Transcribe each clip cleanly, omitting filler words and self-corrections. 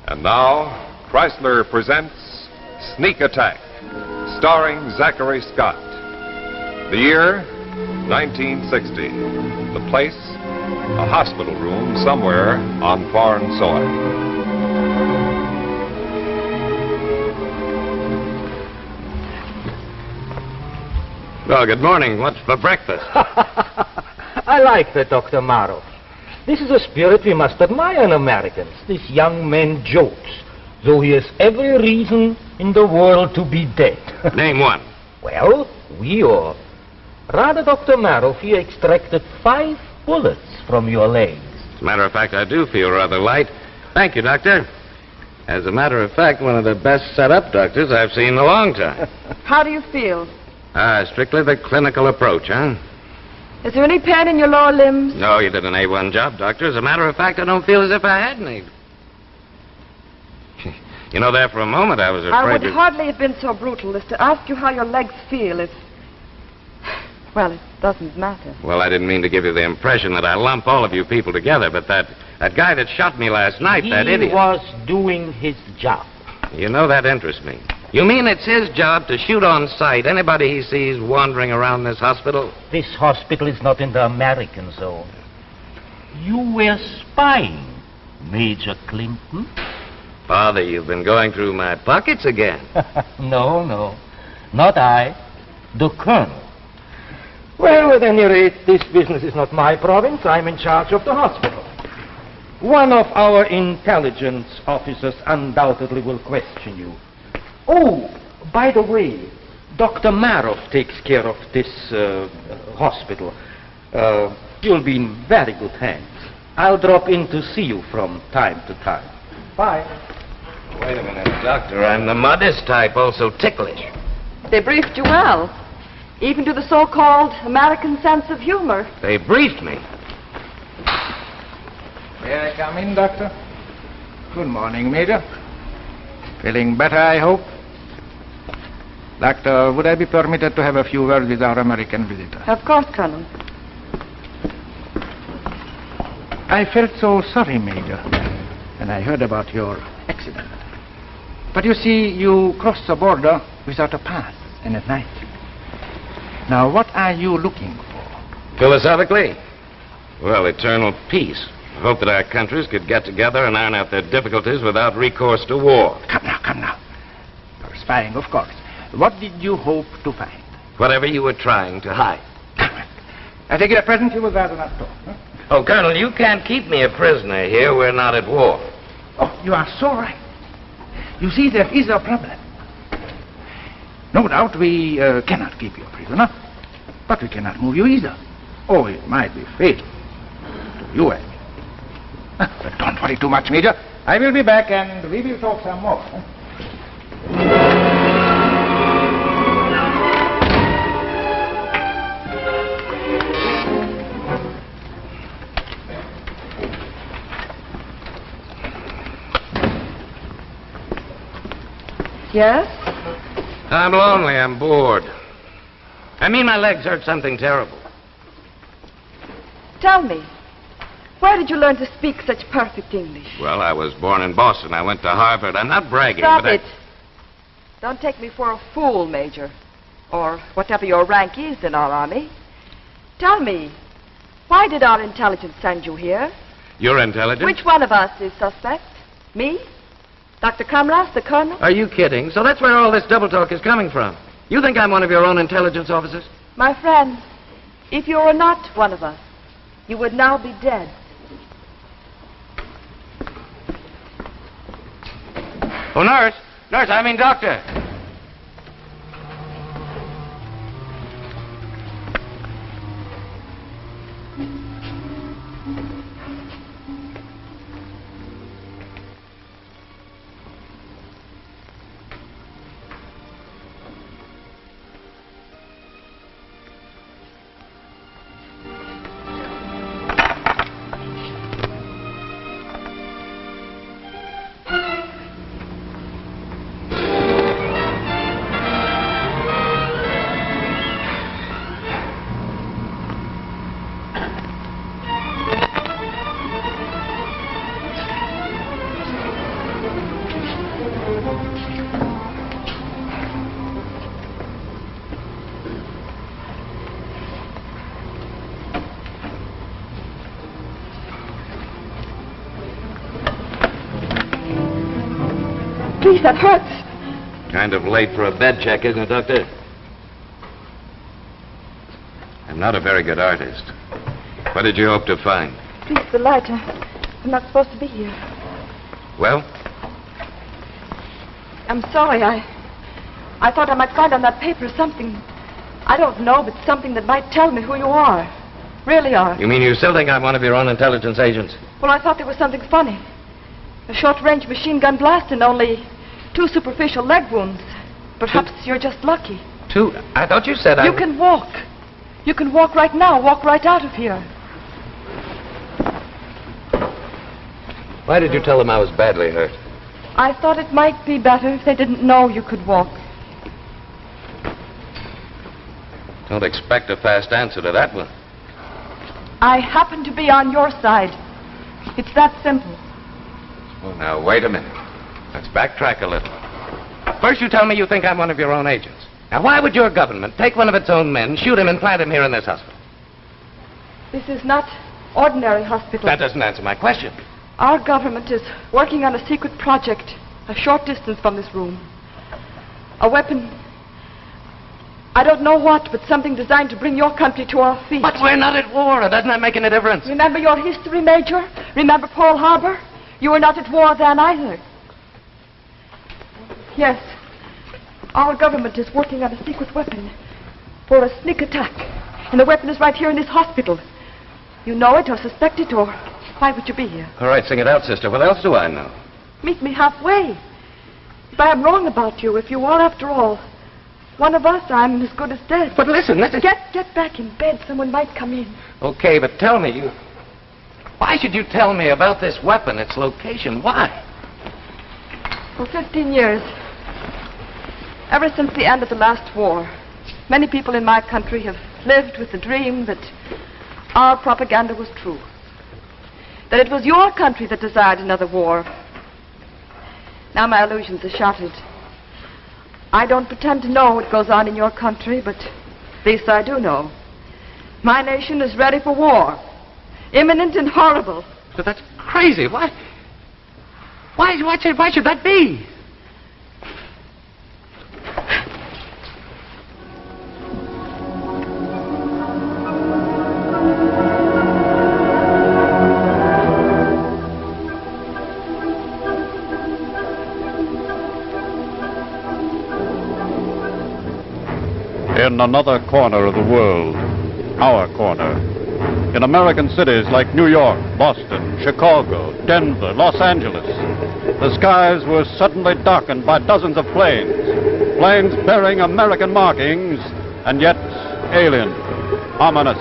And now, Chrysler presents Sneak Attack, starring Zachary Scott. The year, 1960. The place, a hospital room somewhere on foreign soil. Well, good morning. What's for breakfast? I like that, Dr. Morrow. This is a spirit we must admire in Americans. This young man jokes, though he has every reason in the world to be dead. Name one. Well, rather, Dr. Morrow, you extracted 5 bullets from your legs. As a matter of fact, I do feel rather light. Thank you, Doctor. As a matter of fact, one of the best set-up doctors I've seen in a long time. How do you feel? Strictly the clinical approach, huh? Is there any pain in your lower limbs? No, you did an A1 job, Doctor. As a matter of fact, I don't feel as if I had any. You know, there for a moment I was afraid I would hardly have been so brutal as to ask you how your legs feel if... Well, it doesn't matter. Well, I didn't mean to give you the impression that I lump all of you people together, but that guy that shot me last night, that idiot... He was doing his job. You know, that interests me. You mean it's his job to shoot on sight anybody he sees wandering around this hospital? This hospital is not in the American zone. You were spying, Major Clinton. Father, you've been going through my pockets again. No. Not I. The Colonel. Well, at any rate, this business is not my province. I'm in charge of the hospital. One of our intelligence officers undoubtedly will question you. Oh, by the way, Dr. Maroff takes care of this hospital. You'll be in very good hands. I'll drop in to see you from time to time. Bye. Wait a minute, Doctor. I'm the modest type, also ticklish. They briefed you well, even to the so-called American sense of humor. They briefed me. May I come in, Doctor? Good morning, Major. Feeling better, I hope? Doctor, would I be permitted to have a few words with our American visitor? Of course, Colonel. I felt so sorry, Major, when I heard about your accident. But you see, you crossed the border without a pass and at night. Now, what are you looking for? Philosophically? Well, eternal peace. I hope that our countries could get together and iron out their difficulties without recourse to war. Come now. You're spying, of course. What did you hope to find? Whatever you were trying to hide. I take it at present you would rather not talk, huh? Oh, Colonel, you can't keep me a prisoner here. We're not at war. Oh, you are so right. You see, there is a problem. No doubt we cannot keep you a prisoner, but we cannot move you either. Oh, it might be fatal to you and me. But don't worry too much, Major. I will be back and we will talk some more. Huh? Yes? I'm lonely. I'm bored. I mean, my legs hurt something terrible. Tell me, where did you learn to speak such perfect English? Well, I was born in Boston. I went to Harvard. I'm not bragging, Stop but it. Don't take me for a fool, Major. Or whatever your rank is in our army. Tell me, why did our intelligence send you here? You're intelligent? Which one of us is suspect? Me? Dr. Kamras, the Colonel? Are you kidding? So that's where all this double talk is coming from. You think I'm one of your own intelligence officers? My friend, if you were not one of us, you would now be dead. Oh, nurse, I mean doctor. Please, that hurts. Kind of late for a bed check, isn't it, Doctor? I'm not a very good artist. What did you hope to find? Please, the light. I'm not supposed to be here. Well? I'm sorry. I thought I might find on that paper something. I don't know, but something that might tell me who you are. Really are. You mean you still think I'm one of your own intelligence agents? Well, I thought there was something funny. A short-range machine gun blast and only 2 superficial leg wounds. Perhaps you're just lucky. 2? I thought you said You can walk. You can walk right now. Walk right out of here. Why did you tell them I was badly hurt? I thought it might be better if they didn't know you could walk. Don't expect a fast answer to that one. I happen to be on your side. It's that simple. Well, now, wait a minute. Let's backtrack a little. First, you tell me you think I'm one of your own agents. Now, why would your government take one of its own men, shoot him, and plant him here in this hospital? This is not ordinary hospital. That doesn't answer my question. Our government is working on a secret project a short distance from this room. A weapon. I don't know what, but something designed to bring your country to our feet. But we're not at war. Doesn't that make any difference? Remember your history, Major? Remember Pearl Harbor? You were not at war then either. Yes. Our government is working on a secret weapon for a sneak attack. And the weapon is right here in this hospital. You know it or suspect it, or why would you be here? All right, sing it out, sister. What else do I know? Meet me halfway. If I am wrong about you, if you are, after all, one of us, I'm as good as dead. But listen, this is... Get back in bed. Someone might come in. Okay, but tell me, why should you tell me about this weapon, its location? Why? For 15 years, ever since the end of the last war, many people in my country have lived with the dream that our propaganda was true. That it was your country that desired another war. Now my illusions are shattered. I don't pretend to know what goes on in your country, but at least I do know. My nation is ready for war. Imminent and horrible. But that's crazy. Why should that be? In another corner of the world, our corner, in American cities like New York, Boston, Chicago, Denver, Los Angeles, the skies were suddenly darkened by dozens of planes bearing American markings, and yet alien, ominous,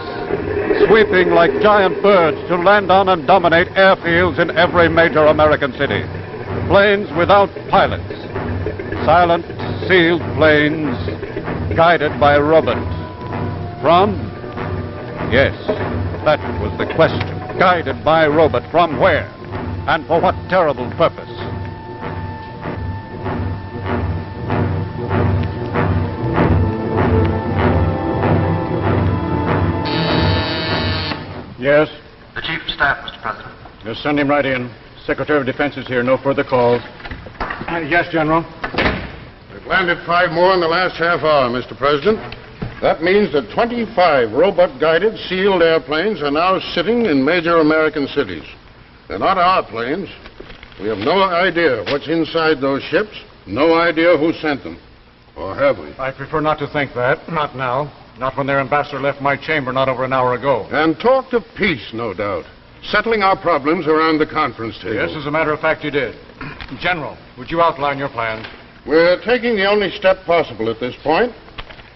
sweeping like giant birds to land on and dominate airfields in every major American city. Planes without pilots, silent, sealed planes guided by robots. From? Yes, that was the question. Guided by robot from where? And for what terrible purpose? Yes? The Chief of Staff, Mr. President. Just send him right in. Secretary of Defense is here. No further calls. Yes, General. We've landed 5 more in the last half hour, Mr. President. That means that 25 robot-guided, sealed airplanes are now sitting in major American cities. They're not our planes. We have no idea what's inside those ships, no idea who sent them. Or have we? I prefer not to think that. Not now. Not when their ambassador left my chamber not over an hour ago. And talked of peace, no doubt. Settling our problems around the conference table. Yes, as a matter of fact, you did. General, would you outline your plans? We're taking the only step possible at this point.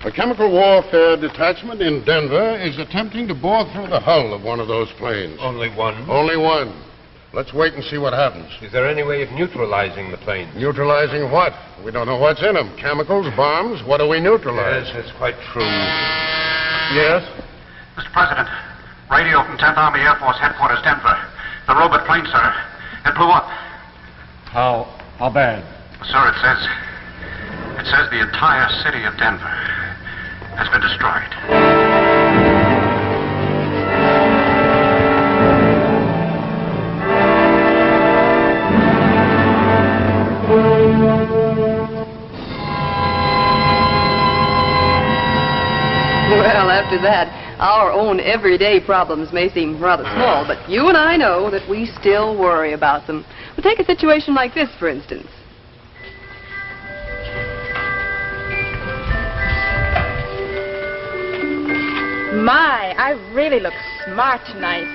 A chemical warfare detachment in Denver is attempting to bore through the hull of one of those planes. Only one? Only one. Let's wait and see what happens. Is there any way of neutralizing the plane? Neutralizing what? We don't know what's in them. Chemicals, bombs, what do we neutralize? Yes, that's quite true. Yes? Mr. President, radio from 10th Army Air Force Headquarters, Denver. The robot plane, sir. It blew up. How bad? Sir, it says the entire city of Denver has been destroyed. after that, our own everyday problems may seem rather small, but you and I know that we still worry about them. Well, take a situation like this, for instance. My, I really look smart tonight.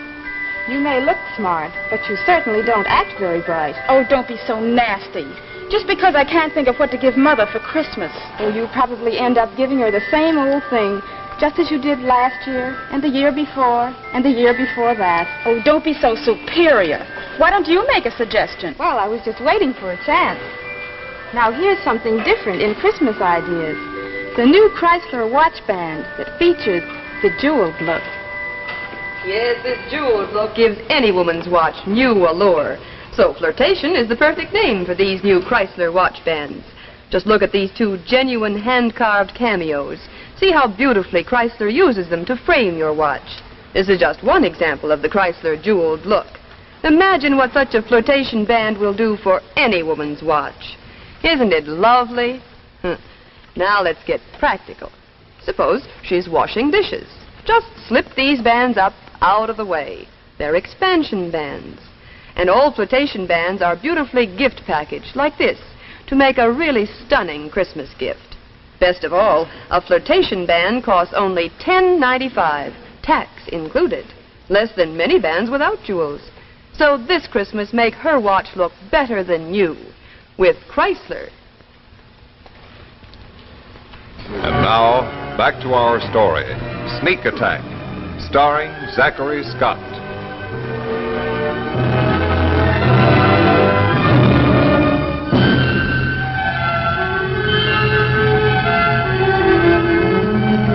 You may look smart, but you certainly don't act very bright. Oh, don't be so nasty. Just because I can't think of what to give Mother for Christmas. Oh, you probably end up giving her the same old thing, just as you did last year, and the year before, and the year before that. Oh, don't be so superior. Why don't you make a suggestion? Well, I was just waiting for a chance. Now, here's something different in Christmas ideas. The new Chrysler watch band that features the jeweled look. Yes, this jeweled look gives any woman's watch new allure. So flirtation is the perfect name for these new Chrysler watch bands. Just look at these two genuine hand-carved cameos. See how beautifully Chrysler uses them to frame your watch. This is just one example of the Chrysler jeweled look. Imagine what such a flirtation band will do for any woman's watch. Isn't it lovely? Now let's get practical. Suppose she's washing dishes. Just slip these bands up out of the way. They're expansion bands. And all flirtation bands are beautifully gift packaged like this to make a really stunning Christmas gift. Best of all, a flirtation band costs only $10.95, tax included. Less than many bands without jewels. So this Christmas, make her watch look better than new with Chrysler. And now, back to our story, Sneak Attack, starring Zachary Scott.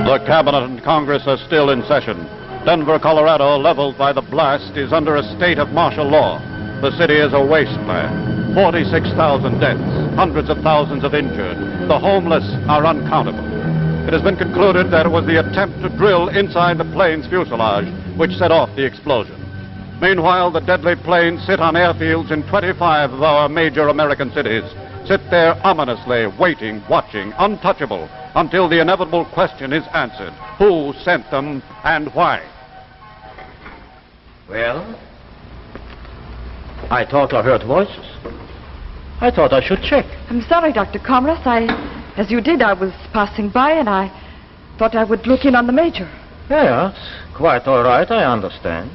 The Cabinet and Congress are still in session. Denver, Colorado, leveled by the blast, is under a state of martial law. The city is a wasteland. 46,000 deaths, hundreds of thousands of injured. The homeless are uncountable. It has been concluded that it was the attempt to drill inside the plane's fuselage which set off the explosion. Meanwhile, the deadly planes sit on airfields in 25 of our major American cities. Sit there ominously, waiting, watching, untouchable, until the inevitable question is answered. Who sent them and why? Well, I thought I heard voices. I thought I should check. I'm sorry, Dr. Comras. As you did, I was passing by and I thought I would look in on the Major. Yes, quite all right, I understand.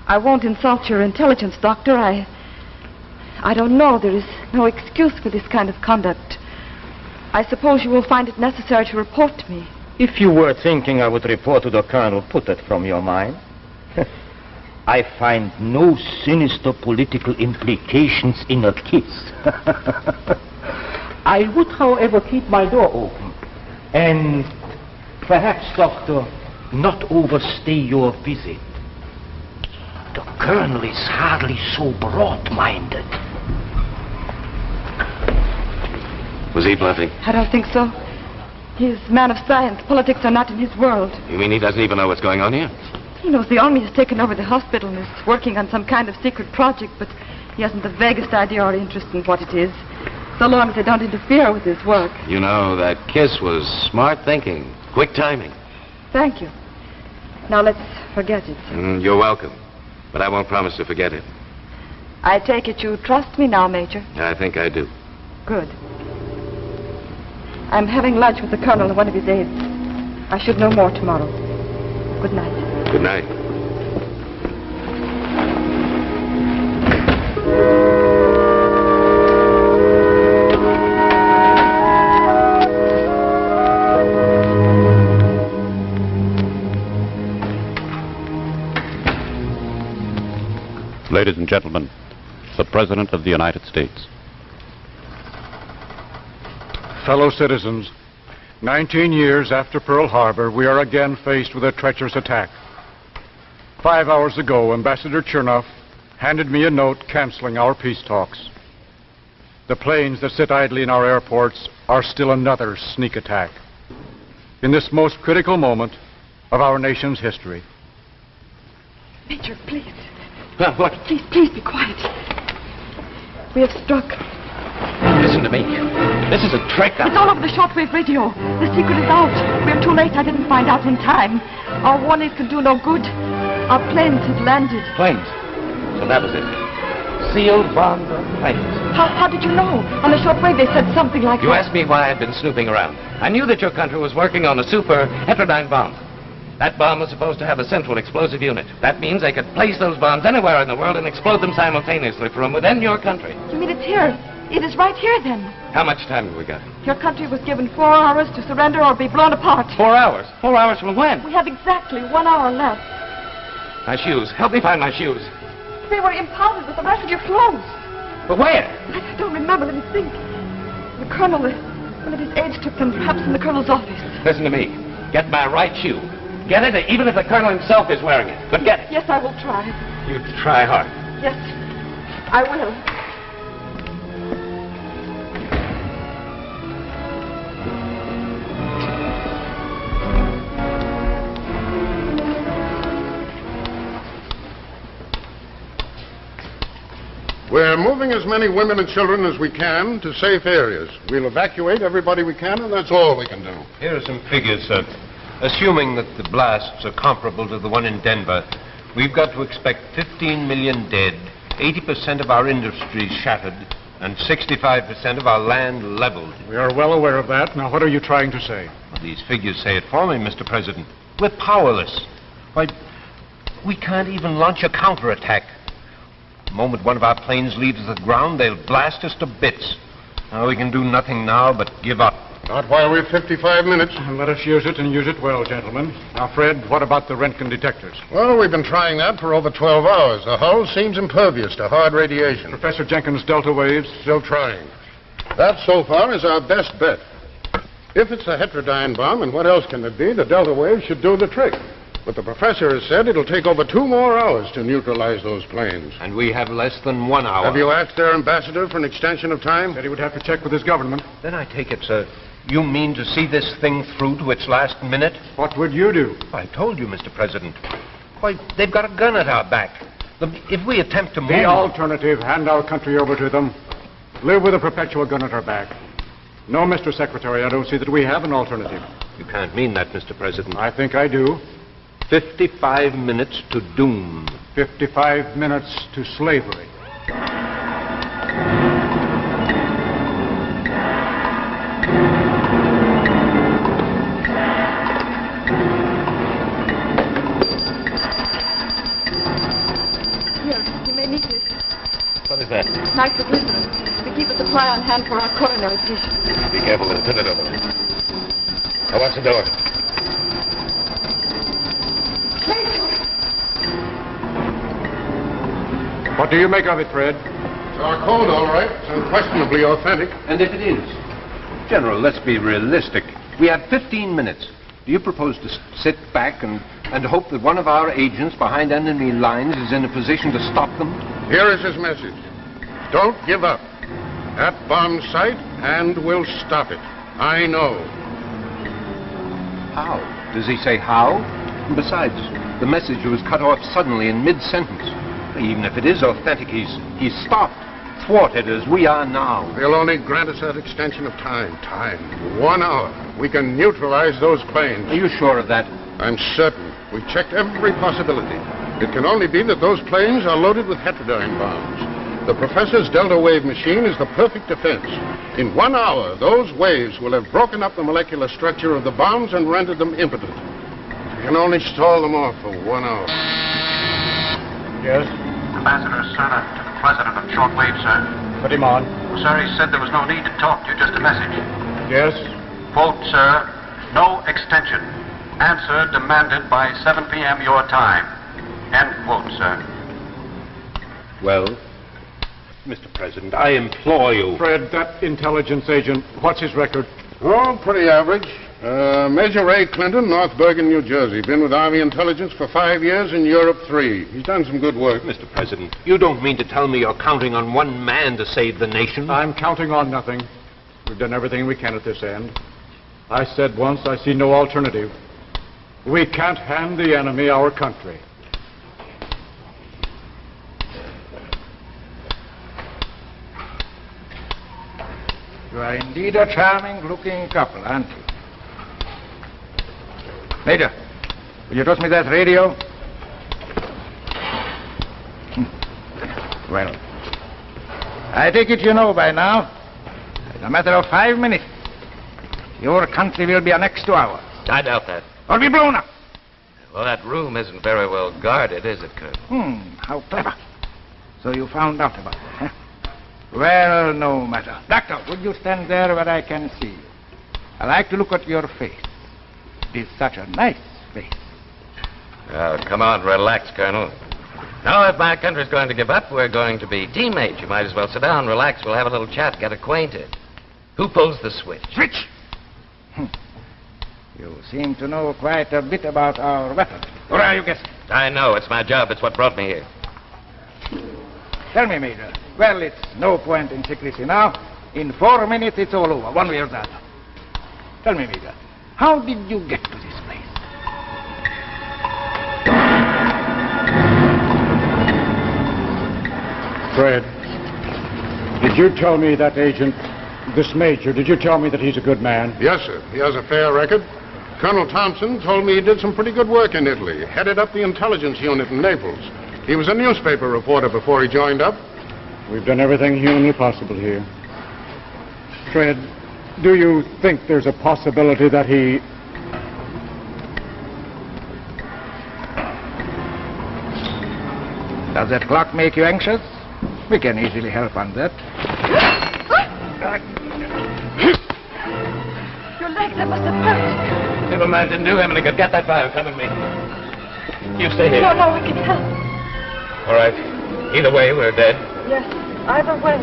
I won't insult your intelligence, Doctor. I don't know. There is no excuse for this kind of conduct. I suppose you will find it necessary to report to me. If you were thinking I would report to the Colonel, put that from your mind. I find no sinister political implications in a kiss. I would, however, keep my door open. And perhaps, Doctor, not overstay your visit. The Colonel is hardly so broad-minded. Was he bluffing? I don't think so. He's a man of science. Politics are not in his world. You mean he doesn't even know what's going on here? He knows the Army has taken over the hospital and is working on some kind of secret project, but he hasn't the vaguest idea or interest in what it is, so long as they don't interfere with his work. You know, that kiss was smart thinking, quick timing. Thank you. Now let's forget it. You're welcome, but I won't promise to forget it. I take it you trust me now, Major. I think I do. Good. I'm having lunch with the Colonel and one of his aides. I should know more tomorrow. Good night. Good night. Ladies and gentlemen, the President of the United States. Fellow citizens, 19 years after Pearl Harbor, we are again faced with a treacherous attack. 5 hours ago, Ambassador Chernoff handed me a note canceling our peace talks. The planes that sit idly in our airports are still another sneak attack. In this most critical moment of our nation's history. Major, please. What? Please be quiet. We have struck. Is Listen to me. This is a trick. It's all over the shortwave radio. The secret is out. We're too late. I didn't find out in time. Our warnings can do no good. Our planes have landed. Planes? So that was it. Sealed bombs on planes. How did you know? On the shortwave they said something like You that. asked me why I'd been snooping around. I knew that your country was working on a super heterodyne bomb. That bomb was supposed to have a central explosive unit. That means they could place those bombs anywhere in the world and explode them simultaneously from within your country. You mean it's here? It is right here, then. How much time have we got? Your country was given 4 hours to surrender or be blown apart. 4 hours? 4 hours from when? We have exactly 1 hour left. My shoes. Help me find my shoes. They were impounded with the rest of your clothes. But where? I don't remember. Let me think. The colonel, one of his aides took them, perhaps in the colonel's office. Listen to me. Get my right shoe. Get it, even if the colonel himself is wearing it. But get it. Yes, I will try. You try hard. Yes, I will. We're moving as many women and children as we can to safe areas. We'll evacuate everybody we can, and that's all we can do. Here are some figures, sir. Assuming that the blasts are comparable to the one in Denver, we've got to expect 15 million dead, 80% of our industries shattered, and 65% of our land leveled. We are well aware of that. Now, what are you trying to say? Well, these figures say it for me, Mr. President. We're powerless. Why, we can't even launch a counterattack. The moment one of our planes leaves the ground, they'll blast us to bits. Now, we can do nothing now but give up. Not while we've 55 minutes. Let us use it and use it well, gentlemen. Now, Fred, what about the Roentgen detectors? Well, we've been trying that for over 12 hours. The hull seems impervious to hard radiation. Professor Jenkins' delta waves? Still trying. That, so far, is our best bet. If it's a heterodyne bomb, and what else can it be, the delta waves should do the trick. But the professor has said it'll take over 2 more hours to neutralize those planes. And we have less than 1 hour. Have you asked their ambassador for an extension of time? Said he would have to check with his government. Then I take it, sir, you mean to see this thing through to its last minute? What would you do? I told you, Mr. President. Why, they've got a gun at our back. If we attempt to move... The alternative, hand our country over to them. Live with a perpetual gun at our back. No, Mr. Secretary, I don't see that we have an alternative. You can't mean that, Mr. President. I think I do. 55 minutes to doom. 55 minutes to slavery. Here, you may need this. What is that? Nitroglycerin. We keep a supply on hand for our coronary patients. Be careful with it. Turn it over. Now, watch the door. What do you make of it, Fred? It's our code, all right. It's unquestionably authentic. And if it is? General, let's be realistic. We have 15 minutes. Do you propose to sit back and hope that one of our agents behind enemy lines is in a position to stop them? Here is his message. Don't give up. That bomb sight, and we'll stop it. I know. How? Does he say how? And besides, the message was cut off suddenly in mid-sentence. Even if it is authentic, he's stopped, thwarted as we are now. They'll only grant us that extension of time. 1 hour. We can neutralize those planes. Are you sure of that? I'm certain. We checked every possibility. It can only be that those planes are loaded with heterodyne bombs. The professor's delta wave machine is the perfect defense. In 1 hour, those waves will have broken up the molecular structure of the bombs and rendered them impotent. We can only stall them off for 1 hour. Yes? Ambassador Cerner to the President of Shortwave, sir. Put him on. Sir, he said there was no need to talk to you, just a message. Yes? Quote, sir, no extension. Answer demanded by 7 p.m. your time. End quote, sir. Well, Mr. President, I implore you. Fred, that intelligence agent, what's his record? Oh, pretty average. Major Ray Clinton, North Bergen, New Jersey. Been with Army Intelligence for 5 years, in Europe 3. He's done some good work. Mr. President, you don't mean to tell me you're counting on one man to save the nation? I'm counting on nothing. We've done everything we can at this end. I said once, I see no alternative. We can't hand the enemy our country. You are indeed a charming-looking couple, aren't you? Major, will you toss me that radio? Well, I take it you know by now. In a matter of 5 minutes, your country will be annexed to ours. I doubt that. Or be blown up. Well, that room isn't very well guarded, is it, Colonel? How clever. So you found out about it, huh? Well, no matter. Doctor, would you stand there where I can see you? I like to look at your face. It is such a nice face. Come on, relax, Colonel. Now, if my country's going to give up, we're going to be teammates. You might as well sit down, relax. We'll have a little chat, get acquainted. Who pulls the switch? Switch! You seem to know quite a bit about our weapons. Or are you guessing? I know. It's my job. It's what brought me here. Tell me, Major. Well, it's no point in secrecy now. In 4 minutes, it's all over, one way or the other. Tell me, Major, how did you get to this place? Fred, did you tell me that agent, this major, did you tell me that he's a good man? Yes, sir. He has a fair record. Colonel Thompson told me he did some pretty good work in Italy, headed up the intelligence unit in Naples. He was a newspaper reporter before he joined up. We've done everything humanly possible here. Fred, do you think there's a possibility that he... Does that clock make you anxious? We can easily help on that. Your leg, that must have hurt. Never mind, didn't do him any good. Get that fire. Come with me. You stay here. No, we can help. All right. Either way, we're dead. Yes, either way.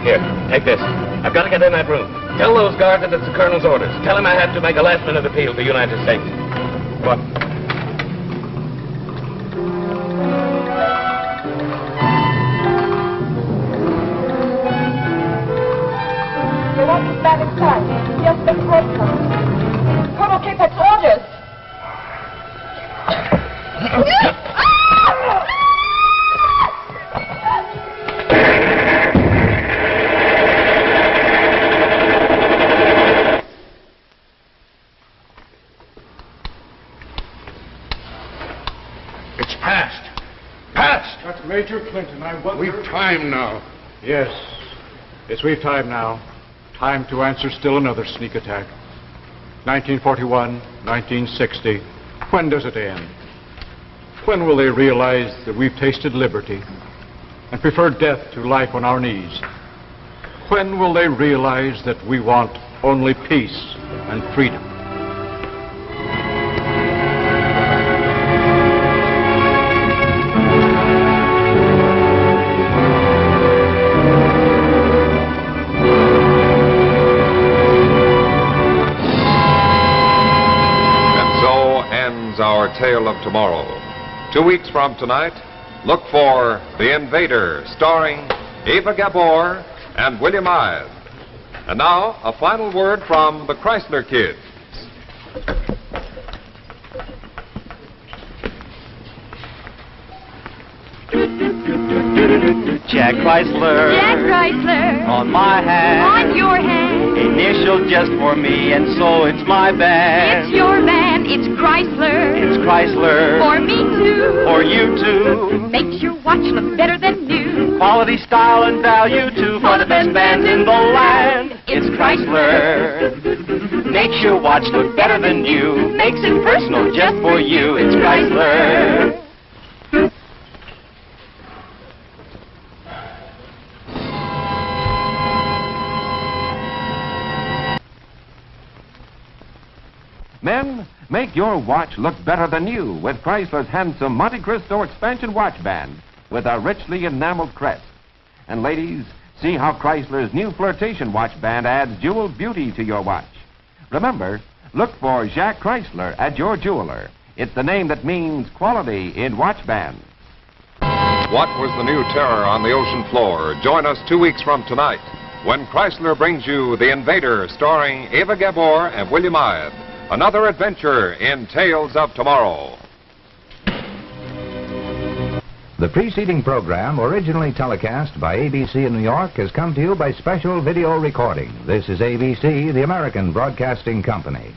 Here, take this. I've got to get in that room. Tell those guards that it's the colonel's orders. Tell him I had to make a last-minute appeal to the United States. What? They want this man inside. He has to make a broadcast. Colonel Capek's orders. It's past. Past! That's Major Clinton. I wonder... We've time now. Yes. Yes, we've time now. Time to answer still another sneak attack. 1941, 1960. When does it end? When will they realize that we've tasted liberty and prefer death to life on our knees? When will they realize that we want only peace and freedom? Our tale of tomorrow. 2 weeks from tonight, look for The Invader, starring Ava Gabor and William Ives. And now, a final word from the Chrysler Kids. Jack Chrysler. Jack Chrysler. On my hand. On your hand. Initial just for me, and so it's my band. It's your band. It's Chrysler. It's Chrysler. For me too. For you too. Makes your watch look better than new. Quality, style, and value too. For the best band in the land. It's Chrysler. Makes your watch look better than new. Makes it personal just for you. It's Chrysler. Men, make your watch look better than new with Chrysler's handsome Monte Cristo expansion watch band with a richly enameled crest. And ladies, see how Chrysler's new flirtation watch band adds jeweled beauty to your watch. Remember, look for Jacques Chrysler at your jeweler. It's the name that means quality in watch bands. What was the new terror on the ocean floor? Join us 2 weeks from tonight when Chrysler brings you The Invader, starring Ava Gabor and William Ives. Another adventure in Tales of Tomorrow. The preceding program, originally telecast by ABC in New York, has come to you by special video recording. This is ABC, the American Broadcasting Company.